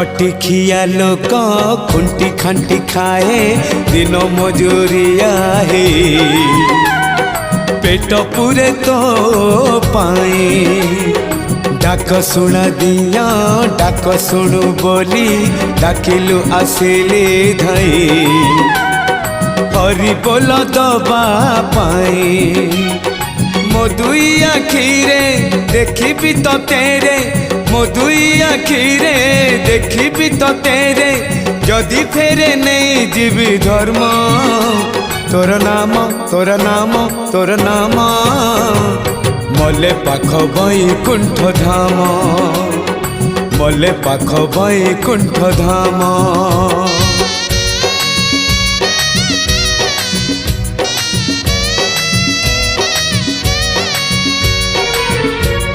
खटिखिया लोक खुंटी खांटी खाए दिन मजूरिया है पेट पूरे तो पाए डाक शुणा दिया डाक शुणु बोली डाकिलु आसिले धई हरि बोल दबा पाए मो दुई आखिरे देखी तो तेरे मो दुई आखिरे देखी तो तेरे जदि फेरे नहीं जीवी धर्म तोर नाम तोर नाम तोर नाम मले पाख बैकुंठ धाम मले पाख बैकुंठ धाम।